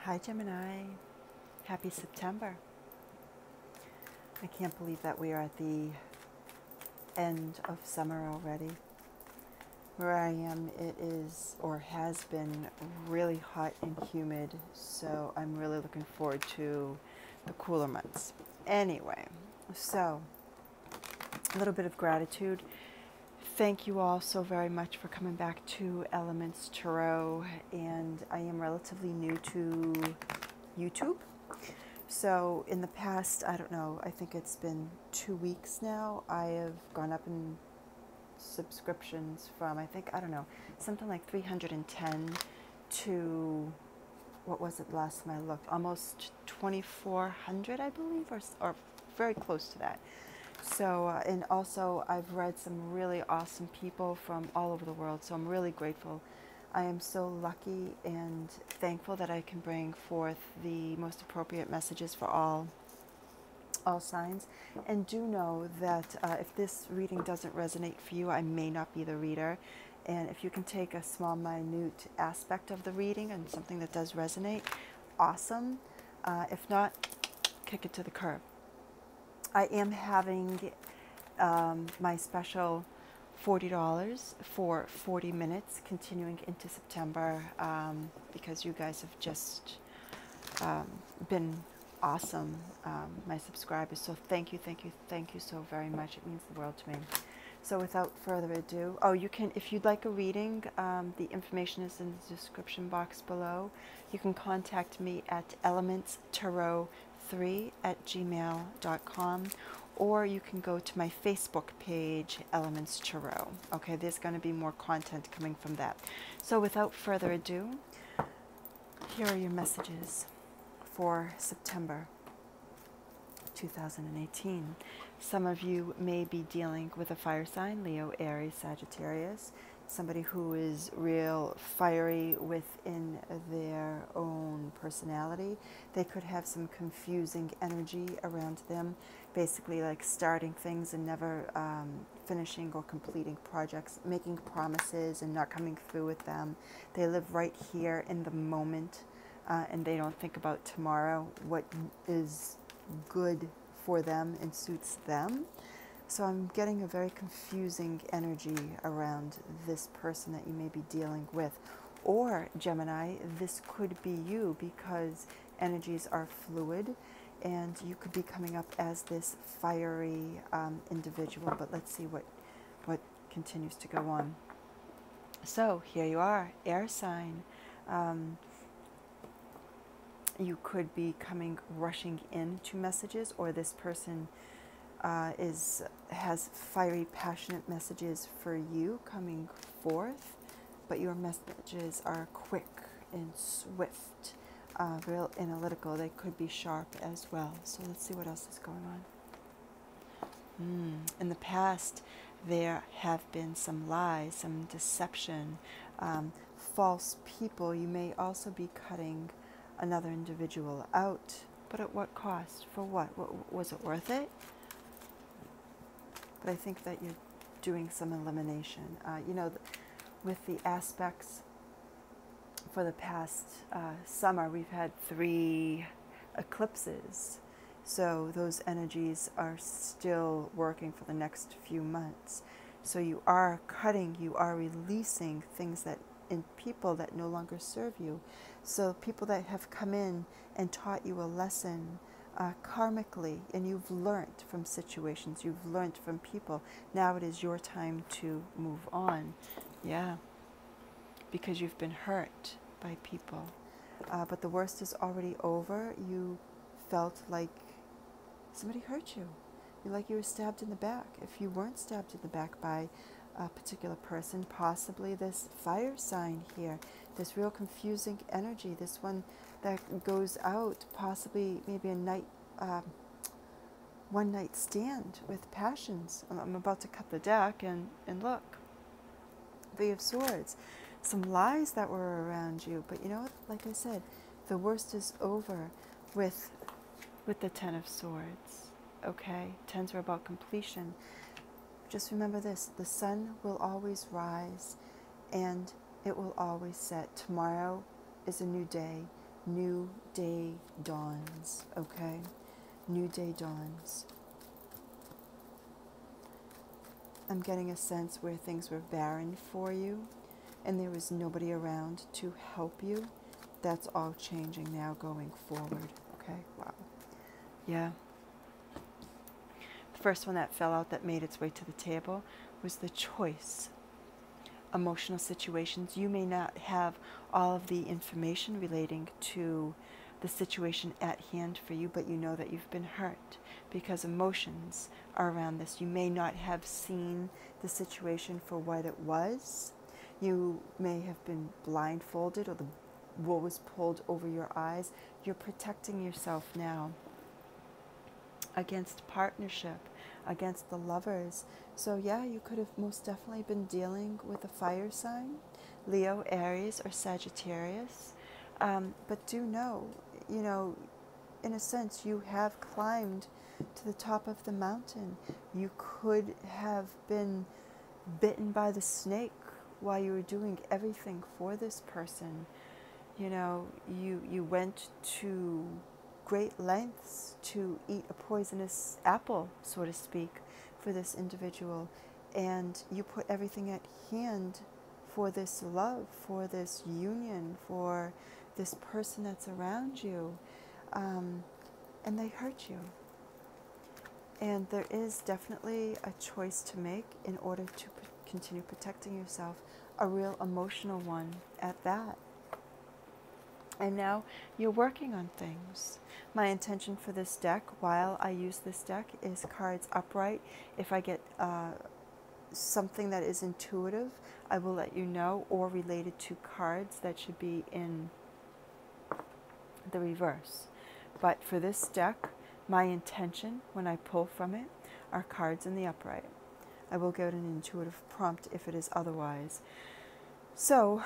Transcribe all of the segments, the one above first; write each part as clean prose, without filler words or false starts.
Hi Gemini, happy September. I can't believe that we are at the end of summer already. Where I am, it is or has been really hot and humid, so I'm really looking forward to the cooler months. Anyway, so a little bit of gratitude. Thank you all so very much for coming back to Elements Tarot, and I am relatively new to YouTube. So in the past, I don't know, I think it's been 2 weeks now, I have gone up in subscriptions from, I don't know, something like 310 to, what was it last time I looked, almost 2,400, I believe, or very close to that. So, and also I've read some really awesome people from all over the world, so I'm really grateful. I am so lucky and thankful that I can bring forth the most appropriate messages for all signs. And do know that if this reading doesn't resonate for you, I may not be the reader. And if you can take a small, minute aspect of the reading and something that does resonate, awesome. If not, kick it to the curb. I am having my special $40 for 40 minutes continuing into September because you guys have just been awesome, my subscribers. So thank you so very much. It means the world to me. So without further ado, you can, if you'd like a reading, the information is in the description box below. You can contact me at elementstarot3@gmail.com, or you can go to my Facebook page, Elements Tarot. Okay, there's going to be more content coming from that. So without further ado, here are your messages for September 2018. Some of you may be dealing with a fire sign, Leo, Aries, Sagittarius, somebody who is real fiery within their own personality. They could have some confusing energy around them, basically like starting things and never finishing or completing projects, making promises and not coming through with them. They live right here in the moment, and they don't think about tomorrow, what is good for them and suits them. So I'm getting a very confusing energy around this person that you may be dealing with. Or Gemini, this could be you, because energies are fluid and you could be coming up as this fiery individual. But let's see what continues to go on. So here you are, air sign. You could be rushing into messages, or this person has fiery, passionate messages for you coming forth, but your messages are quick and swift, real analytical. They could be sharp as well. So let's see what else is going on. In the past, there have been some lies, some deception, false people. You may also be cutting another individual out, but at what cost? For what? Was it worth it? But I think that you're doing some elimination. With the aspects for the past summer, we've had 3 eclipses. So those energies are still working for the next few months. So you are cutting, you are releasing things in people that no longer serve you. So people that have come in and taught you a lesson karmically, and you've learned from situations, you've learned from people. Now it is your time to move on. Yeah, because you've been hurt by people. But the worst is already over. You felt like somebody hurt you. Like you were stabbed in the back. If you weren't stabbed in the back by a particular person, possibly this fire sign here, this real confusing energy, this one that goes out, possibly maybe one night stand with passions. I'm about to cut the deck and look, 3 of Swords, some lies that were around you. But you know what, like I said, the worst is over with the 10 of Swords. Okay, 10s are about completion. Just remember this, the sun will always rise and it will always set. Tomorrow is a new day. new day dawns, okay? New day dawns. I'm getting a sense where things were barren for you and there was nobody around to help you. That's all changing now going forward, okay? Wow. Yeah. The first one that fell out that made its way to the table was the choice. Emotional situations. You may not have all of the information relating to the situation at hand for you, but you know that you've been hurt because emotions are around this. You may not have seen the situation for what it was. You may have been blindfolded or the wool was pulled over your eyes. You're protecting yourself now against partnership, against the lovers. So yeah, you could have most definitely been dealing with a fire sign, Leo, Aries, or Sagittarius. But do know, in a sense, you have climbed to the top of the mountain. You could have been bitten by the snake while you were doing everything for this person. You went to great lengths to eat a poisonous apple, so to speak, for this individual. And you put everything at hand for this love, for this union, for this person that's around you. And they hurt you. And there is definitely a choice to make in order to continue protecting yourself, a real emotional one at that. And now you're working on things. My intention for this deck, while I use this deck, is cards upright. If I get something that is intuitive, I will let you know, or related to cards that should be in the reverse. But for this deck, my intention when I pull from it are cards in the upright. I will get an intuitive prompt if it is otherwise. So,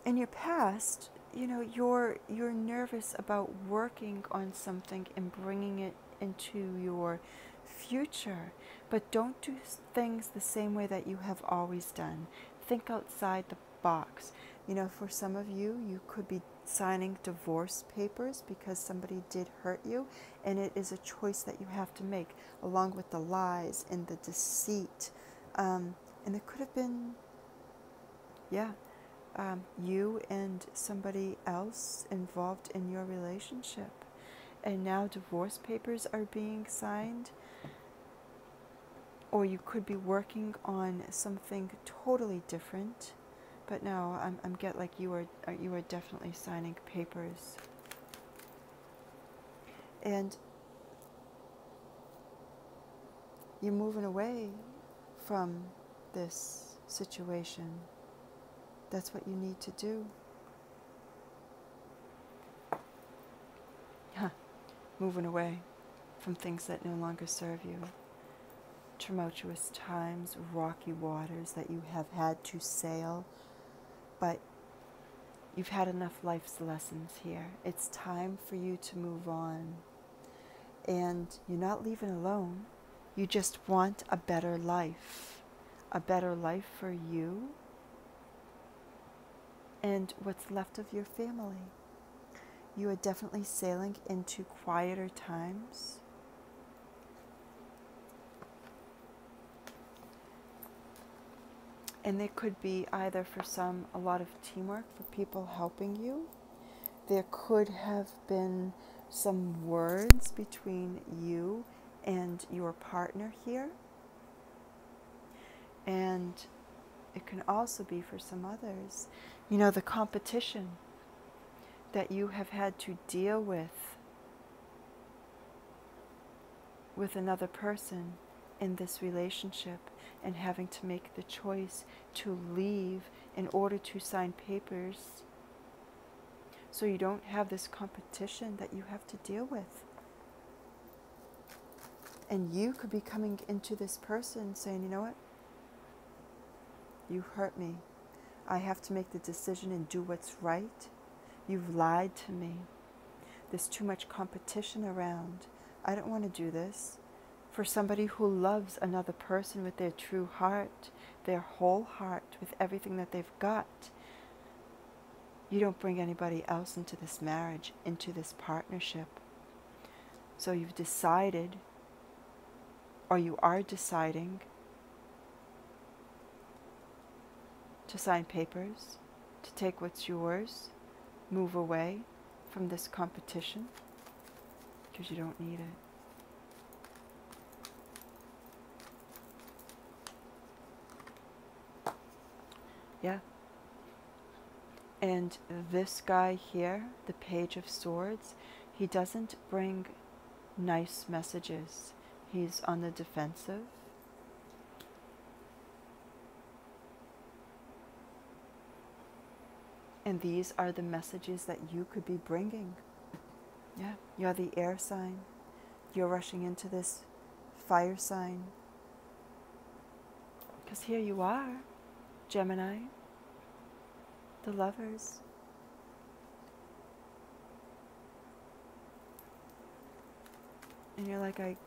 in your past, you're nervous about working on something and bringing it into your future, but don't do things the same way that you have always done. Think outside the box. For some of you, you could be signing divorce papers because somebody did hurt you, and it is a choice that you have to make, along with the lies and the deceit. And it could have been, you and somebody else involved in your relationship. And now divorce papers are being signed. Or you could be working on something totally different. But no, I'm get like you are definitely signing papers. And you're moving away from this situation. That's what you need to do. Moving away from things that no longer serve you. Tumultuous times, rocky waters that you have had to sail. But you've had enough life's lessons here. It's time for you to move on. And you're not leaving alone. You just want a better life. A better life for you and what's left of your family. You are definitely sailing into quieter times. And there could be either for some a lot of teamwork for people helping you. There could have been some words between you and your partner here. And it can also be for some others, the competition that you have had to deal with another person in this relationship, and having to make the choice to leave in order to sign papers, so you don't have this competition that you have to deal with. And you could be coming into this person saying, you know what? You hurt me. I have to make the decision and do what's right. You've lied to me. There's too much competition around. I don't want to do this. For somebody who loves another person with their true heart, their whole heart, with everything that they've got, You don't bring anybody else into this marriage, into this partnership. So you've decided, or you are deciding, to sign papers, to take what's yours, move away from this competition, because you don't need it. Yeah. And this guy here, the Page of Swords, he doesn't bring nice messages. He's on the defensive. And these are the messages that you could be bringing. Yeah, you're the air sign. You're rushing into this fire sign. Because here you are, Gemini, the Lovers. And you're like, I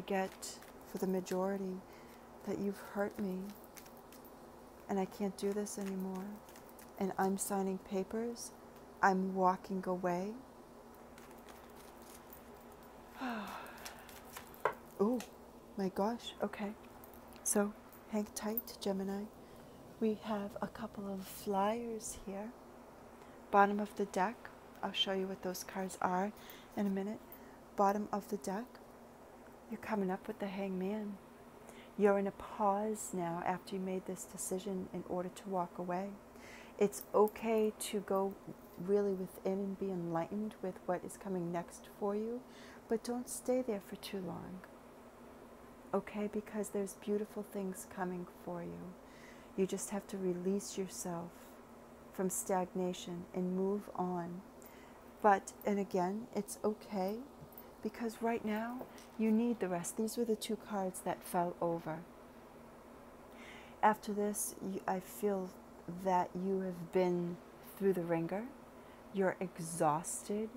get for the majority that you've hurt me and I can't do this anymore. And I'm signing papers. I'm walking away. Oh my gosh. Okay. So hang tight, Gemini. We have a couple of flyers here. Bottom of the deck. I'll show you what those cards are in a minute. Bottom of the deck. You're coming up with the Hangman. You're in a pause now after you made this decision in order to walk away. It's okay to go really within and be enlightened with what is coming next for you, but don't stay there for too long. Okay? Because there's beautiful things coming for you. You just have to release yourself from stagnation and move on. But, and again, it's okay, because right now you need the rest. These were the two cards that fell over. After this, I feel that you have been through the ringer. You're exhausted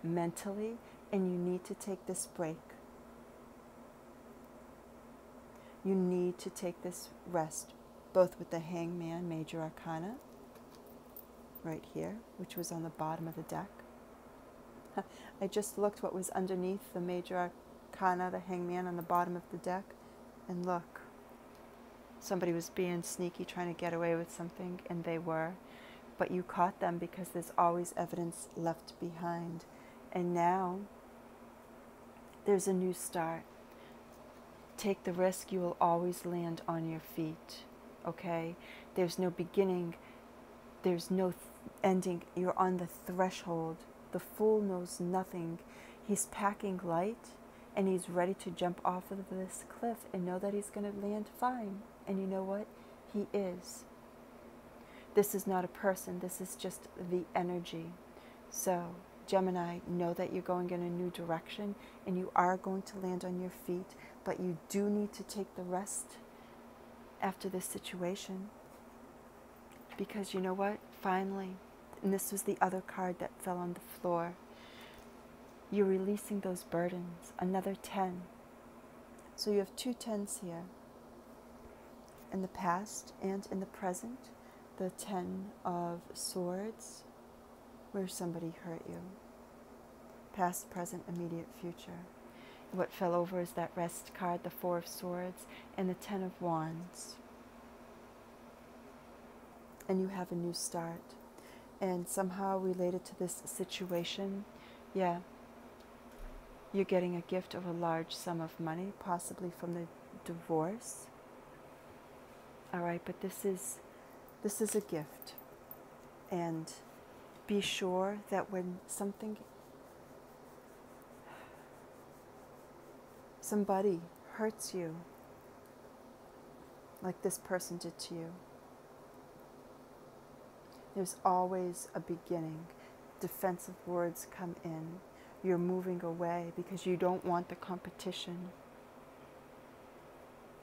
mentally, and you need to take this break. You need to take this rest, both with the Hangman, Major Arcana, right here, which was on the bottom of the deck. I just looked what was underneath the Major Arcana, the Hangman, on the bottom of the deck, and look. Somebody was being sneaky, trying to get away with something, and they were. But you caught them because there's always evidence left behind. And now, there's a new start. Take the risk, you will always land on your feet. Okay? There's no beginning. There's no ending. You're on the threshold. The fool knows nothing. He's packing light, and he's ready to jump off of this cliff and know that he's going to land fine. And you know what? He is. This is not a person. This is just the energy. So, Gemini, know that you're going in a new direction and you are going to land on your feet, but you do need to take the rest after this situation. Because you know what? Finally, and this was the other card that fell on the floor, you're releasing those burdens. Another 10. So you have two 10s here. In the past and in the present, the 10 of Swords, where somebody hurt you. Past, present, immediate future. What fell over is that rest card, the 4 of Swords, and the 10 of Wands. And you have a new start. And somehow related to this situation, yeah, you're getting a gift of a large sum of money, possibly from the divorce. All right, but this is a gift. And be sure that when somebody hurts you, like this person did to you, there's always a beginning. Defensive words come in. You're moving away because you don't want the competition.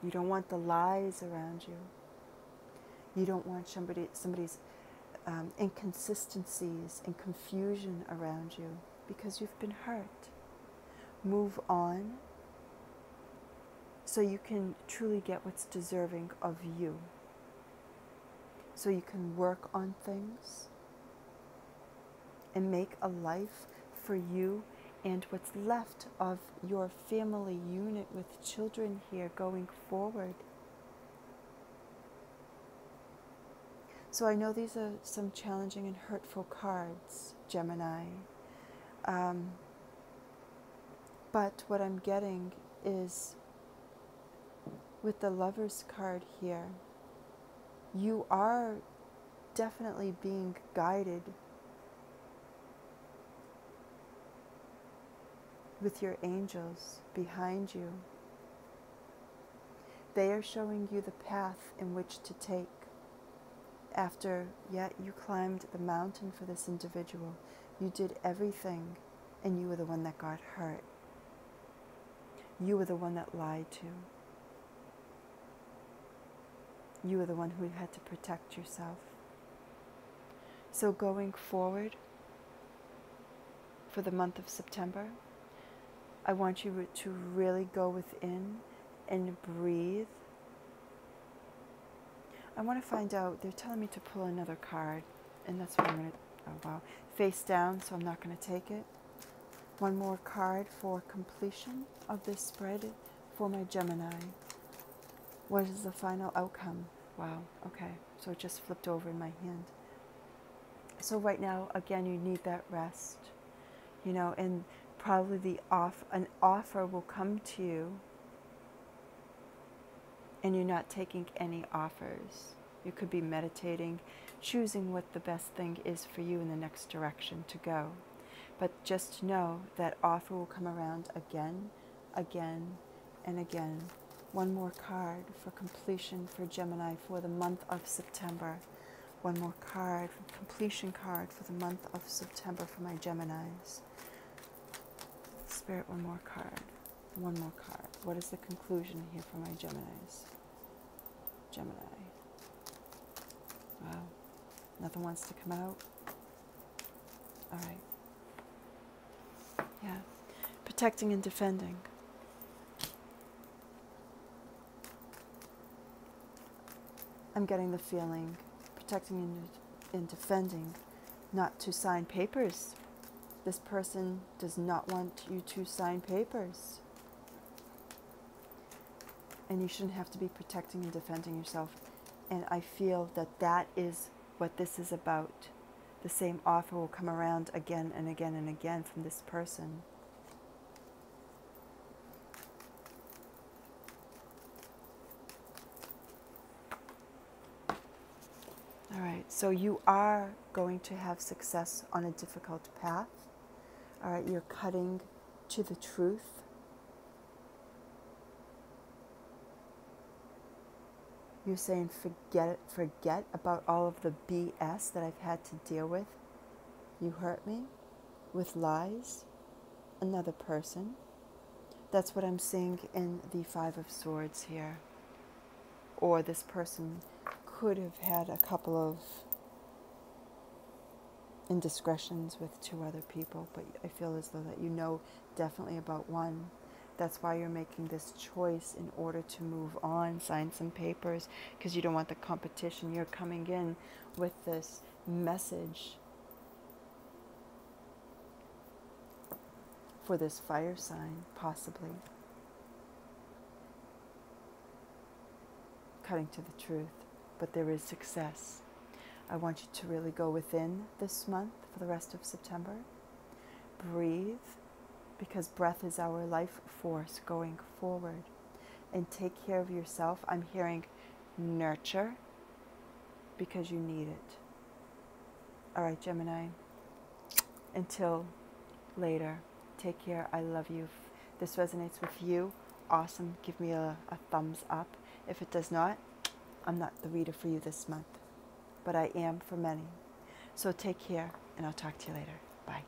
You don't want the lies around you. You don't want somebody's inconsistencies and confusion around you because you've been hurt. Move on so you can truly get what's deserving of you. so you can work on things and make a life for you and what's left of your family unit with children here going forward. So I know these are some challenging and hurtful cards, Gemini. But what I'm getting is, with the Lover's card here, you are definitely being guided with your angels behind you. They are showing you the path in which to take after, you climbed the mountain for this individual. You did everything, and you were the one that got hurt. You were the one that lied to. You were the one who had to protect yourself. So going forward for the month of September, I want you to really go within and breathe. I want to find out, they're telling me to pull another card, and that's what I'm going to, oh wow, face down, so I'm not going to take it. One more card for completion of this spread for my Gemini. What is the final outcome? Wow, okay, so it just flipped over in my hand. So right now, again, you need that rest, and probably an offer will come to you, and you're not taking any offers. You could be meditating, choosing what the best thing is for you in the next direction to go. But just know that offer will come around again, again, and again. One more card for completion for Gemini for the month of September. One more card, completion card for the month of September for my Geminis. Spirit, one more card. One more card. What is the conclusion here for my Geminis? Gemini. Wow. Nothing wants to come out. All right. Yeah. Protecting and defending. I'm getting the feeling, protecting and defending, not to sign papers. This person does not want you to sign papers. And you shouldn't have to be protecting and defending yourself. And I feel that that is what this is about. The same offer will come around again and again and again from this person. All right, so you are going to have success on a difficult path. All right, you're cutting to the truth. You're saying forget about all of the BS that I've had to deal with. You hurt me with lies, another person. That's what I'm seeing in the Five of Swords here. Or this person could have had a couple of indiscretions with two other people, but I feel as though that you know definitely about one. That's why you're making this choice in order to move on, sign some papers, because you don't want the competition. You're coming in with this message for this fire sign, possibly. Cutting to the truth, but there is success. I want you to really go within this month for the rest of September. Breathe, because breath is our life force going forward. And take care of yourself. I'm hearing nurture, because you need it. All right, Gemini. Until later, take care. I love you. If this resonates with you, awesome. Give me a thumbs up. If it does not, I'm not the reader for you this month, but I am for many. So take care, and I'll talk to you later. Bye.